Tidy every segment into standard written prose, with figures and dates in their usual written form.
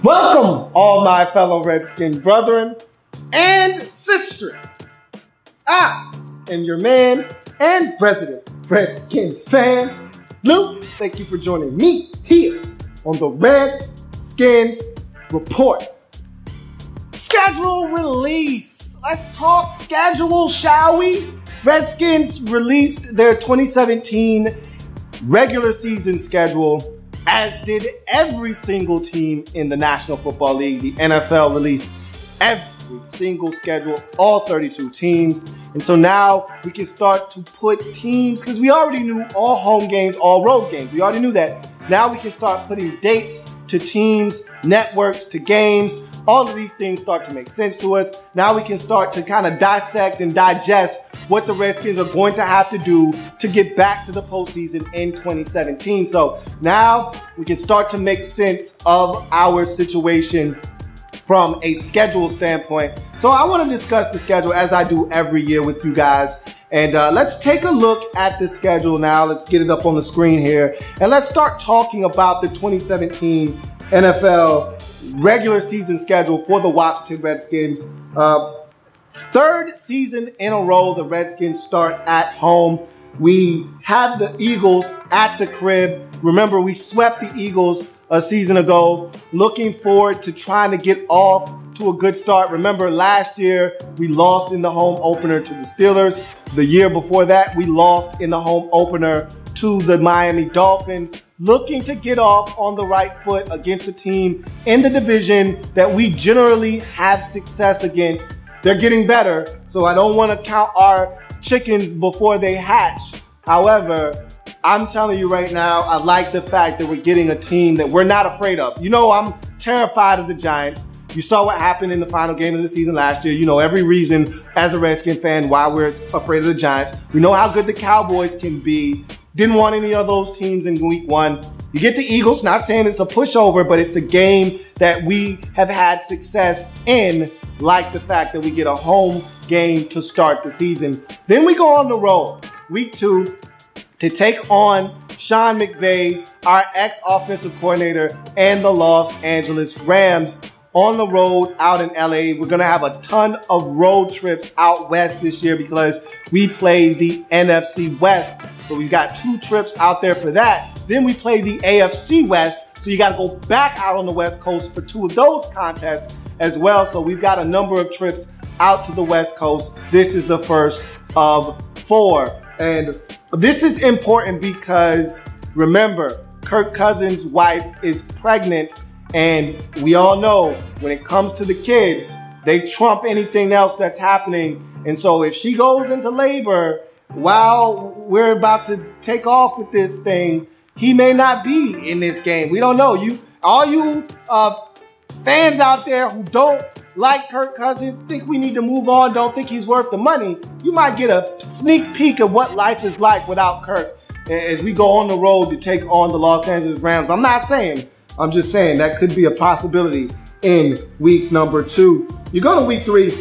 Welcome, all my fellow Redskin brethren and sister. And your man and resident Redskins fan, Lou. Thank you for joining me here on the Redskins Report. Schedule release. Let's talk schedule, shall we? Redskins released their 2017 regular season schedule, as did every single team in the National Football League. The NFL released every single schedule, all 32 teams. And so now we can start to put teams, because we already knew all home games, all road games. We already knew that. Now we can start putting dates to teams, networks to games. All of these things start to make sense to us. Now we can start to kind of dissect and digest what the Redskins are going to have to do to get back to the postseason in 2017. So now we can start to make sense of our situation from a schedule standpoint. So I want to discuss the schedule as I do every year with you guys. And let's take a look at the schedule now. Let's get it up on the screen here. And let's start talking about the 2017 NFL regular season schedule for the Washington Redskins. Third season in a row, the Redskins start at home. We have the Eagles at the crib. Remember, we swept the Eagles a season ago. Looking forward to trying to get off to a good start. Remember, last year, we lost in the home opener to the Steelers. The year before that, we lost in the home opener to the Miami Dolphins. Looking to get off on the right foot against a team in the division that we generally have success against. They're getting better, so I don't want to count our chickens before they hatch. However, I'm telling you right now, I like the fact that we're getting a team that we're not afraid of. You know, I'm terrified of the Giants. You saw what happened in the final game of the season last year. You know every reason as a Redskin fan why we're afraid of the Giants. We know how good the Cowboys can be. Didn't want any of those teams in week one. You get the Eagles, not saying it's a pushover, but it's a game that we have had success in, like the fact that we get a home game to start the season. Then we go on the road, week 2, to take on Sean McVay, our ex-offensive coordinator, and the Los Angeles Rams on the road out in L.A. We're going to have a ton of road trips out west this year because we play the NFC West. So we've got 2 trips out there for that. Then we play the AFC West. So you got to go back out on the West Coast for 2 of those contests as well. So we've got a number of trips out to the West Coast. This is the first of 4. And this is important because remember, Kirk Cousins' wife is pregnant. And we all know when it comes to the kids, they trump anything else that's happening. And so if she goes into labor while we're about to take off with this thing, he may not be in this game. We don't know. All you fans out there who don't like Kirk Cousins, think we need to move on, don't think he's worth the money, you might get a sneak peek of what life is like without Kirk as we go on the road to take on the Los Angeles Rams. I'm just saying that could be a possibility in week number 2. You go to week 3,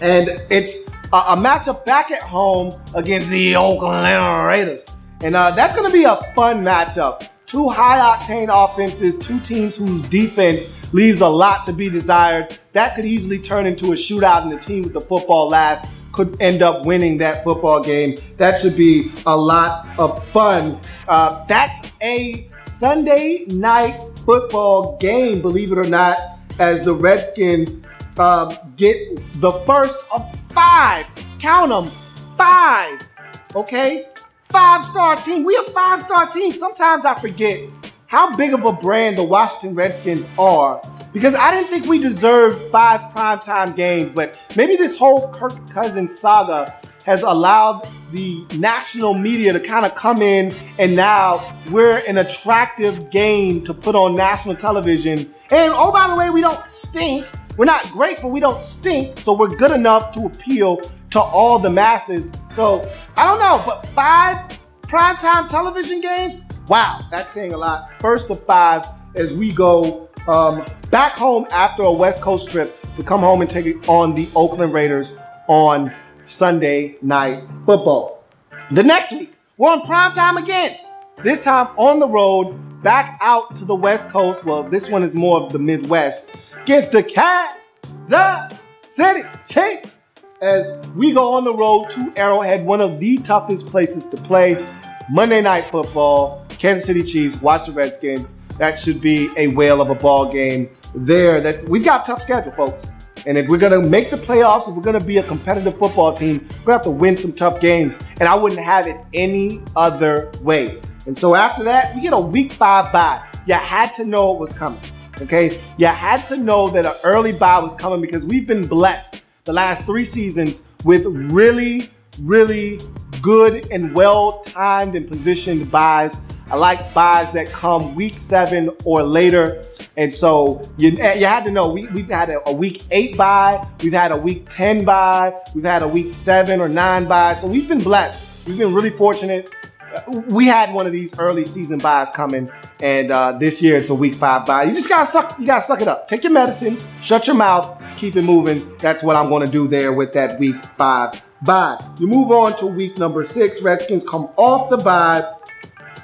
and it's a matchup back at home against the Oakland Raiders. And that's going to be a fun matchup. 2 high-octane offenses, 2 teams whose defense leaves a lot to be desired. That could easily turn into a shootout, and the team with the football last could end up winning that football game. That should be a lot of fun. That's a Sunday night football game, believe it or not, as the Redskins get the first of 5. Count them, 5. Okay? 5-star team. We a 5-star team. Sometimes I forget how big of a brand the Washington Redskins are, because I didn't think we deserved 5 primetime games, but maybe this whole Kirk Cousins saga has allowed the national media to kind of come in, and now we're an attractive game to put on national television. And oh, by the way, we don't stink. We're not great, but we don't stink, so we're good enough to appeal to all the masses. So I don't know, but 5 primetime television games? Wow, that's saying a lot. First of 5 as we go back home after a West Coast trip to come home and take on the Oakland Raiders on Sunday Night Football. The next week, we're on primetime again. This time on the road back out to the West Coast. Well, this one is more of the Midwest against the Kansas City Chiefs as we go on the road to Arrowhead, one of the toughest places to play. Monday Night Football, Kansas City Chiefs, watch the Redskins. That should be a whale of a ball game there. That we've got a tough schedule, folks. And if we're going to make the playoffs, if we're going to be a competitive football team, we're going to have to win some tough games. And I wouldn't have it any other way. And so after that, we get a week 5 bye. You had to know it was coming, okay? You had to know that an early bye was coming because we've been blessed the last 3 seasons with really, really good and well-timed and positioned buys. I like buys that come week 7 or later. And so you had to know we've had a week 8 bye, we've had a week 10 bye, we've had a week 7 or 9 bye. So we've been blessed. We've been really fortunate. We had one of these early season buys coming, and this year it's a week 5 bye. You just gotta suck it up. Take your medicine, shut your mouth, keep it moving. That's what I'm gonna do there with that week 5 bye. You move on to week number 6. Redskins come off the bye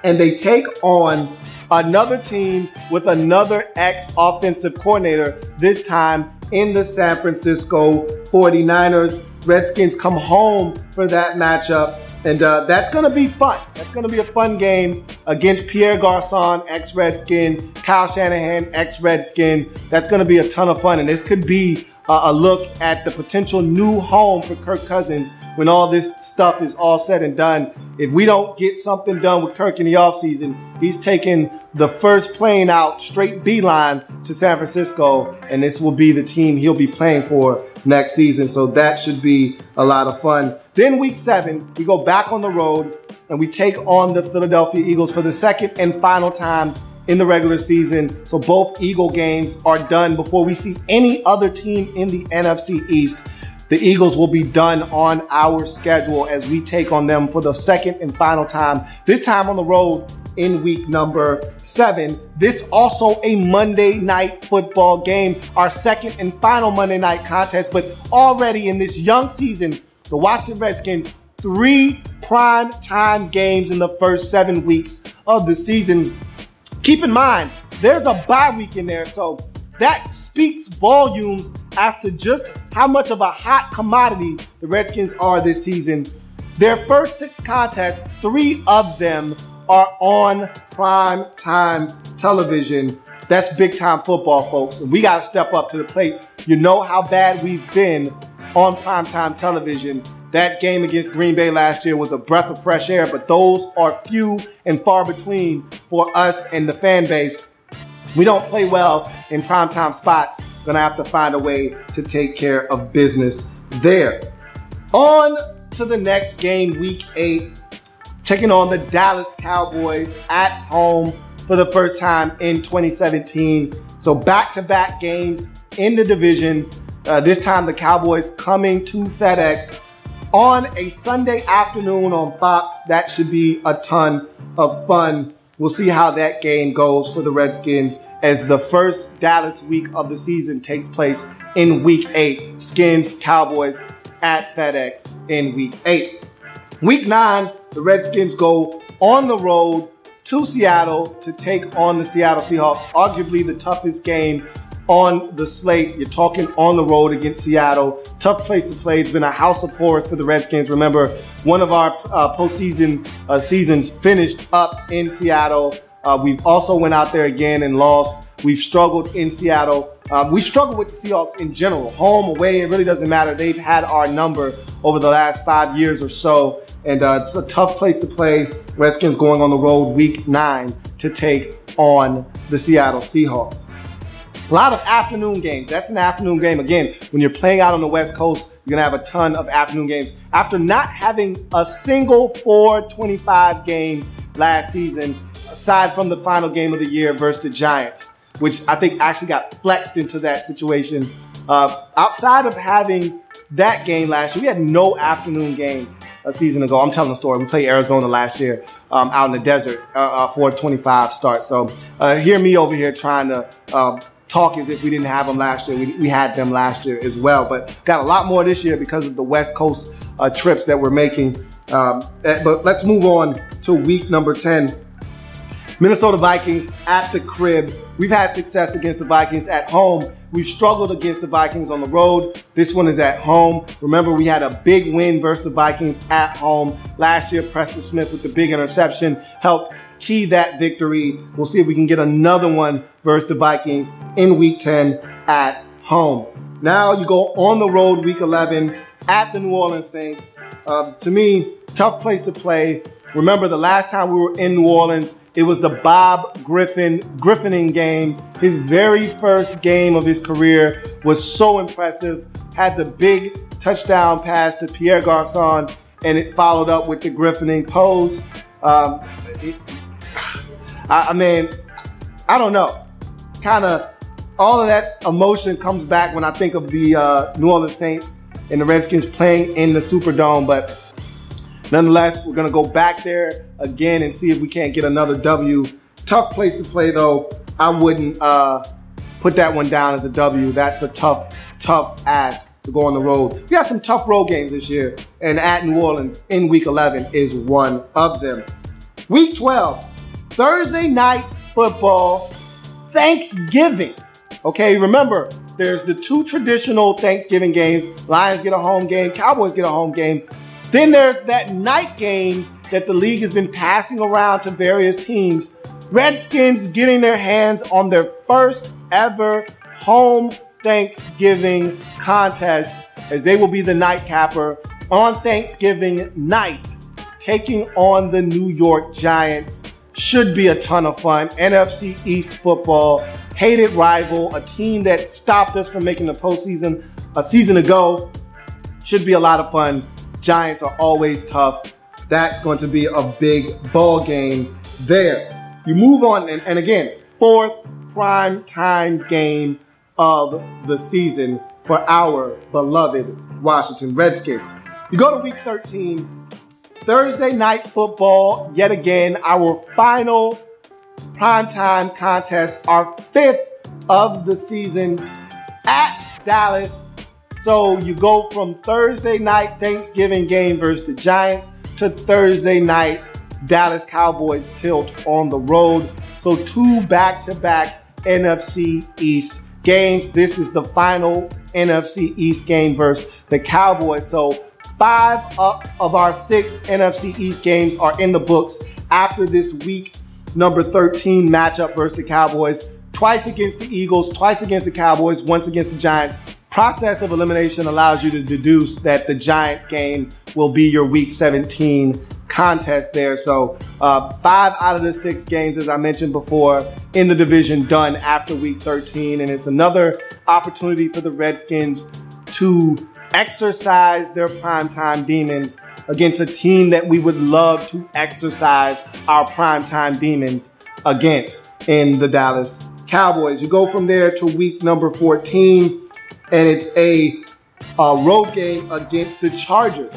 and they take on another team with another ex-offensive coordinator, this time in the San Francisco 49ers. Redskins come home for that matchup, and that's going to be fun. That's going to be a fun game against Pierre Garçon, ex-Redskin, Kyle Shanahan, ex-Redskin. That's going to be a ton of fun, and this could be a look at the potential new home for Kirk Cousins when all this stuff is all said and done. If we don't get something done with Kirk in the offseason, he's taking the first plane out, straight beeline to San Francisco, and this will be the team he'll be playing for next season. So that should be a lot of fun. Then week 7, we go back on the road and we take on the Philadelphia Eagles for the second and final time in the regular season. So both Eagle games are done before we see any other team in the NFC East. The Eagles will be done on our schedule as we take on them for the second and final time, this time on the road in week number 7. This also a Monday Night Football game, our second and final Monday night contest. But already in this young season, the Washington Redskins, 3 prime time games in the first 7 weeks of the season. Keep in mind, there's a bye week in there, so that speaks volumes as to just how much of a hot commodity the Redskins are this season. Their first 6 contests, 3 of them are on prime time television. That's big time football, folks. And we got to step up to the plate. You know how bad we've been on prime time television. That game against Green Bay last year was a breath of fresh air, but those are few and far between for us and the fan base. We don't play well in primetime spots. Gonna have to find a way to take care of business there. On to the next game, week 8, taking on the Dallas Cowboys at home for the first time in 2017. So back-to-back games in the division. This time the Cowboys coming to FedEx on a Sunday afternoon on Fox. That should be a ton of fun. We'll see how that game goes for the Redskins as the first Dallas week of the season takes place in week 8. Skins, Cowboys at FedEx in week 8. Week 9, the Redskins go on the road to Seattle to take on the Seattle Seahawks, arguably the toughest game on the slate. You're talking on the road against Seattle. Tough place to play. It's been a house of horrors for the Redskins. Remember, one of our postseason seasons finished up in Seattle. We've also went out there again and lost. We've struggled in Seattle. We struggle with the Seahawks in general. Home, away, it really doesn't matter. They've had our number over the last 5 years or so. And it's a tough place to play. Redskins going on the road week 9 to take on the Seattle Seahawks. A lot of afternoon games. That's an afternoon game. Again, when you're playing out on the West Coast, you're going to have a ton of afternoon games. After not having a single 425 game last season, aside from the final game of the year versus the Giants, which I think actually got flexed into that situation. Outside of having that game last year, we had no afternoon games a season ago. I'm telling the story. We played Arizona last year out in the desert for a 25 start. So hear me over here trying to talk as if we didn't have them last year. We had them last year as well, but got a lot more this year because of the West Coast trips that we're making. But let's move on to week number 10. Minnesota Vikings at the crib. We've had success against the Vikings at home. We've struggled against the Vikings on the road. This one is at home. Remember, we had a big win versus the Vikings at home. Last year, Preston Smith with the big interception helped key that victory. We'll see if we can get another one versus the Vikings in Week 10 at home. Now you go on the road Week 11 at the New Orleans Saints. To me, tough place to play. Remember, the last time we were in New Orleans, it was the Bob Griffining game. His very first game of his career was so impressive. Had the big touchdown pass to Pierre Garçon, and it followed up with the Griffining pose. I mean, I don't know. Kind of all of that emotion comes back when I think of the New Orleans Saints and the Redskins playing in the Superdome, but nonetheless, we're going to go back there again and see if we can't get another W. Tough place to play, though. I wouldn't put that one down as a W. That's a tough ask to go on the road. We got some tough road games this year, and at New Orleans in Week 11 is one of them. Week 12, Thursday night football, Thanksgiving. Okay, remember, there's the two traditional Thanksgiving games. Lions get a home game, Cowboys get a home game. Then there's that night game that the league has been passing around to various teams. Redskins getting their hands on their first ever home Thanksgiving contest, as they will be the nightcapper on Thanksgiving night, taking on the New York Giants. Should be a ton of fun. NFC East football, hated rival, a team that stopped us from making the postseason a season ago. Should be a lot of fun. Giants are always tough. That's going to be a big ball game there. You move on, and again, fourth prime time game of the season for our beloved Washington Redskins. You go to Week 13, Thursday night football, yet again, our final primetime contest, our fifth of the season at Dallas. So you go from Thursday night Thanksgiving game versus the Giants to Thursday night Dallas Cowboys tilt on the road. So two back-to-back NFC East games. This is the final NFC East game versus the Cowboys. So 5 of our 6 NFC East games are in the books after this week number 13 matchup versus the Cowboys. Twice against the Eagles, twice against the Cowboys, once against the Giants. Process of elimination allows you to deduce that the Giant game will be your Week 17 contest there. So 5 out of the 6 games, as I mentioned before, in the division done after Week 13. And it's another opportunity for the Redskins to exercise their primetime demons against a team that we would love to exercise our primetime demons against in the Dallas Cowboys. You go from there to week number 14, and it's a road game against the Chargers.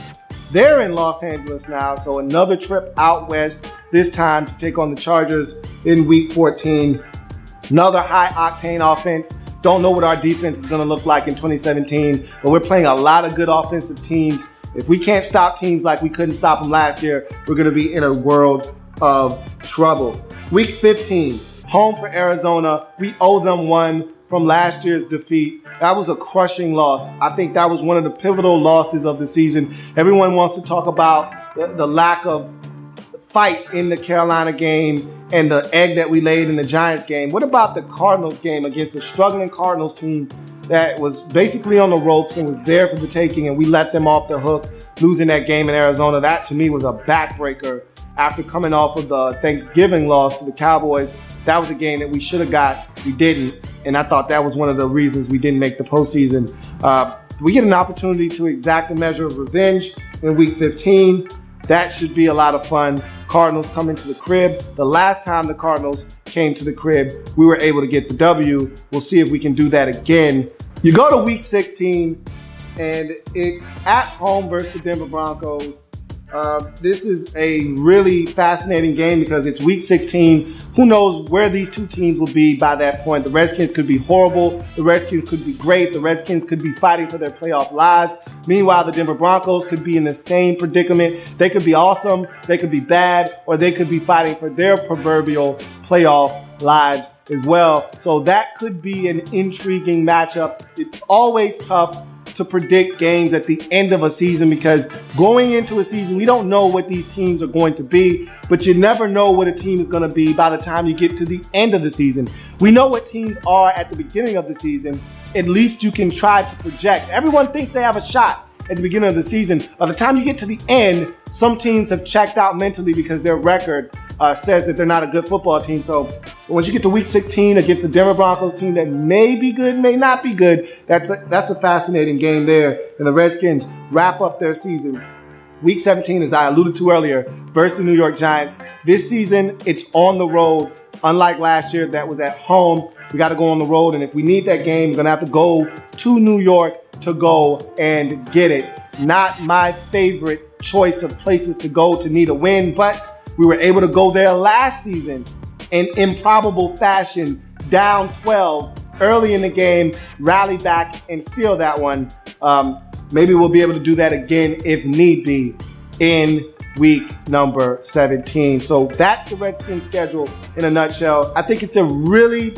They're in Los Angeles now, so another trip out west, this time to take on the Chargers in week 14. Another high-octane offense. Don't know what our defense is going to look like in 2017, but we're playing a lot of good offensive teams. If we can't stop teams like we couldn't stop them last year, we're going to be in a world of trouble. Week 15, home for Arizona. We owe them one from last year's defeat. That was a crushing loss. I think that was one of the pivotal losses of the season. Everyone wants to talk about the lack of fight in the Carolina game and the egg that we laid in the Giants game. What about the Cardinals game against a struggling Cardinals team that was basically on the ropes and was there for the taking, and we let them off the hook, losing that game in Arizona? That to me was a backbreaker after coming off of the Thanksgiving loss to the Cowboys. That was a game that we should have got. We didn't, and I thought that was one of the reasons we didn't make the postseason. We get an opportunity to exact a measure of revenge in week 15. That should be a lot of fun. Cardinals coming to the crib. The last time the Cardinals came to the crib, we were able to get the W. We'll see if we can do that again. You go to week 16, and it's at home versus the Denver Broncos. This is a really fascinating game because it's week 16. Who knows where these two teams will be by that point. The Redskins could be horrible. The Redskins could be great. The Redskins could be fighting for their playoff lives. Meanwhile, the Denver Broncos could be in the same predicament. They could be awesome, they could be bad, or they could be fighting for their proverbial playoff lives as well. So that could be an intriguing matchup. It's always tough to predict games at the end of a season because going into a season, we don't know what these teams are going to be, but you never know what a team is going to be by the time you get to the end of the season. We know what teams are at the beginning of the season. At least you can try to project. Everyone thinks they have a shot at the beginning of the season. By the time you get to the end, some teams have checked out mentally because their record says that they're not a good football team. So once you get to week 16 against the Denver Broncos team that may be good, may not be good, that's a fascinating game there. And the Redskins wrap up their season. Week 17, as I alluded to earlier, versus the New York Giants. This season, it's on the road. Unlike last year, that was at home. We got to go on the road. And if we need that game, we're going to have to go to New York to go and get it. Not my favorite choice of places to go to need a win, but we were able to go there last season in improbable fashion, down 12 early in the game, rally back and steal that one. Maybe we'll be able to do that again if need be in week number 17. So that's the Redskins schedule in a nutshell. I think it's a really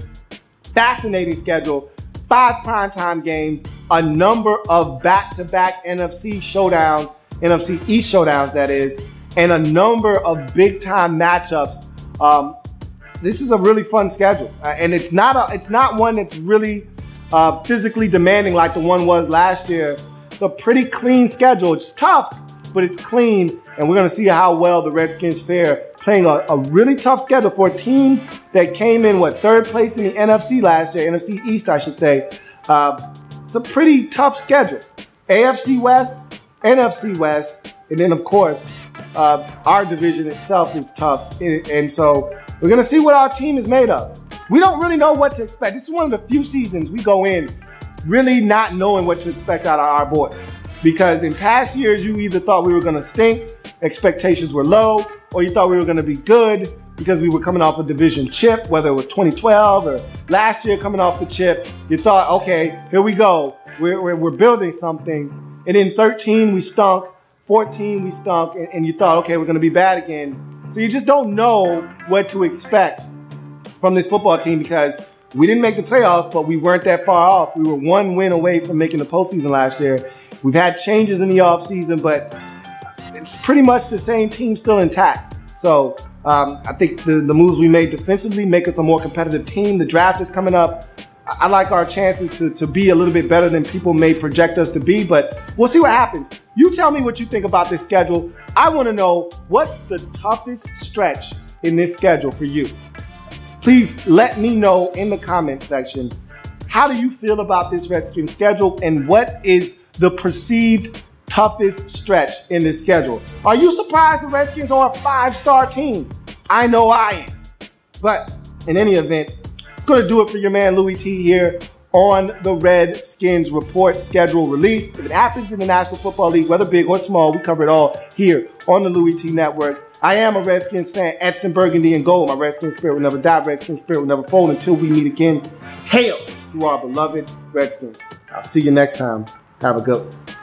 fascinating schedule. 5 primetime games, a number of back-to-back NFC showdowns, NFC East showdowns that is, and a number of big-time matchups. This is a really fun schedule, and it's not one that's really physically demanding like the one was last year. It's a pretty clean schedule. It's tough, but it's clean, and we're going to see how well the Redskins fare playing a really tough schedule for a team that came in, third place in the NFC last year, NFC East, I should say. It's a pretty tough schedule. AFC West, NFC West, and then, of course, our division itself is tough. And so we're going to see what our team is made of. We don't really know what to expect. This is one of the few seasons we go in really not knowing what to expect out of our boys. Because in past years, you either thought we were going to stink, expectations were low, or you thought we were going to be good because we were coming off a division chip, whether it was 2012 or last year coming off the chip. You thought, okay, here we go. We're building something. And in 13, we stunk. 14, we stunk. And you thought, okay, we're going to be bad again. So you just don't know what to expect from this football team because we didn't make the playoffs, but we weren't that far off. We were one win away from making the postseason last year. We've had changes in the offseason, but it's pretty much the same team still intact. So I think the moves we made defensively make us a more competitive team. The draft is coming up. I like our chances to be a little bit better than people may project us to be, but we'll see what happens. You tell me what you think about this schedule. I want to know what's the toughest stretch in this schedule for you. Please let me know in the comment section. How do you feel about this Redskins schedule and what is the perceived toughest stretch in this schedule? Are you surprised the Redskins are a 5-star team? I know I am. But in any event, it's going to do it for your man Louie T here on the Redskins Report schedule release. If it happens in the National Football League, whether big or small, we cover it all here on the Louie T Network. I am a Redskins fan, etched in burgundy and gold. My Redskins spirit will never die. Redskins spirit will never fold until we meet again. Hail to our beloved Redskins. I'll see you next time. Have a good one.